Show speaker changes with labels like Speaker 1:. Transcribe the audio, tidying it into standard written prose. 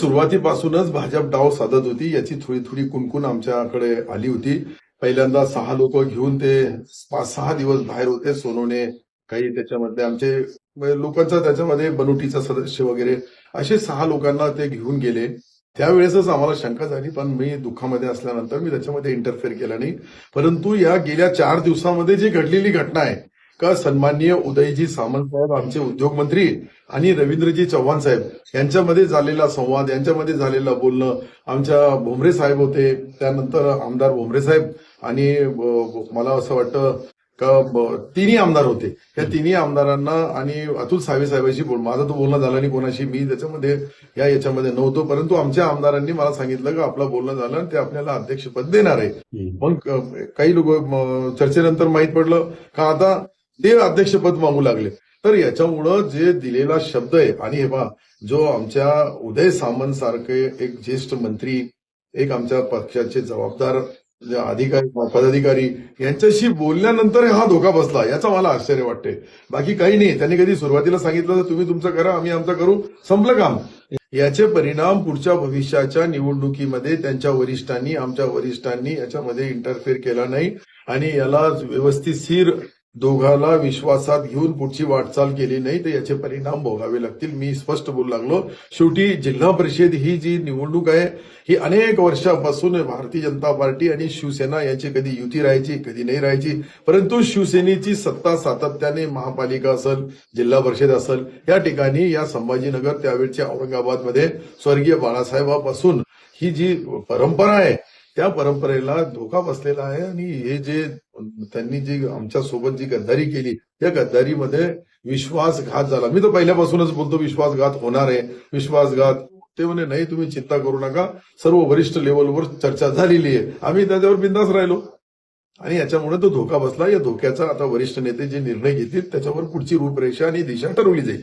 Speaker 1: सुरुवातीपासूनच भाजप डाव साधत होती, याची थोडी थोडी कुणकुण आमच्याकडे आली होती. पहिल्यांदा 6 लोक घेऊन ते 5-6 दिवस बाहेर होते. सोनवणे, काही त्याच्यामधले आमचे लोकांचा त्याच्यामध्ये बनुटीचा सदस्य वगैरे असे 6 लोकांना ते घेऊन गेले. त्यावेळेसच आम्हाला शंका झाली, पण मी दुःखामध्ये असल्यानंतर मी त्याच्यामध्ये इंटरफेअर केला नाही. परंतु या गेल्या 4 दिवसामध्ये जी घडलेली घटना आहे का सन्माननीय उदयजी सामंत साहेब आमचे उद्योग मंत्री आणि रवींद्रजी चव्हाण साहेब यांच्यामध्ये झालेला संवाद, यांच्यामध्ये झालेलं बोलणं, आमच्या भोमरे साहेब होते, त्यानंतर आमदार भोमरे साहेब आणि मला असं वाटतं का तिन्ही आमदार होते. या तिन्ही आमदारांना आणि अतुल सावे साहेबांशी माझं तो बोलणं झालं नाही कोणाशी, मी त्याच्यामध्ये याच्यामध्ये नव्हतो. परंतु आमच्या आमदारांनी मला सांगितलं का आपलं बोलणं झालं आणि ते आपल्याला अध्यक्षपद देणार आहे. मग काही लोक चर्चेनंतर माहीत पडलं का आता ते अध्यक्षपद मागू लागले. तर याच्यामुळं जे दिलेला शब्द आहे आणि हे पहा, जो आमच्या उदय सामंत सारखे एक ज्येष्ठ मंत्री, एक आमच्या पक्षाचे जबाबदार अधिकारी पदाधिकारी यांच्याशी बोलल्यानंतर हा धोका बसला, याचा मला आश्चर्य वाटते. बाकी काही नाही. त्यांनी कधी सुरुवातीला सांगितलं तर तुम्ही तुमचं करा, आम्ही आमचं करू, संपलं काम. याचे परिणाम पुढच्या भविष्याच्या निवडणुकीमध्ये त्यांच्या वरिष्ठांनी, आमच्या वरिष्ठांनी याच्यामध्ये इंटरफेअर केला नाही आणि याला व्यवस्थितशीर दोघाला विश्वासात घेऊन पुढची वाटचाल केली नाही तर याचे परिणाम भोगावे लागतील. मी स्पष्ट बोलू लागलो. शेवटी जिल्हा परिषद ही जी निवडणूक आहे ही अनेक वर्षापासून भारतीय जनता पार्टी आणि शिवसेना यांची कधी युती राहायची, कधी नाही राहायची. परंतु शिवसेनेची सत्ता सातत्याने महापालिका असेल, जिल्हा परिषद असेल, या ठिकाणी या संभाजीनगर त्यावेळच्या औरंगाबादमध्ये स्वर्गीय बाळासाहेबापासून ही जी परंपरा आहे त्या परंपरेला धोका बसलेला आहे. आणि हे जे त्यांनी जी आमच्या सोबत जी गद्दारी केली त्या गद्दारीमध्ये विश्वासघात झाला. मी तर पहिल्यापासूनच बोलतो विश्वासघात होणार आहे, विश्वासघात. ते म्हणे नाही तुम्ही चिंता करू नका, सर्व वरिष्ठ लेवलवर चर्चा झालेली आहे, आम्ही त्याच्यावर बिंदास राहिलो आणि याच्यामुळे तो धोका बसला. या धोक्याचा आता वरिष्ठ नेते जे निर्णय घेतील त्याच्यावर पुढची रूपरेषा आणि दिशा ठरवली जाईल.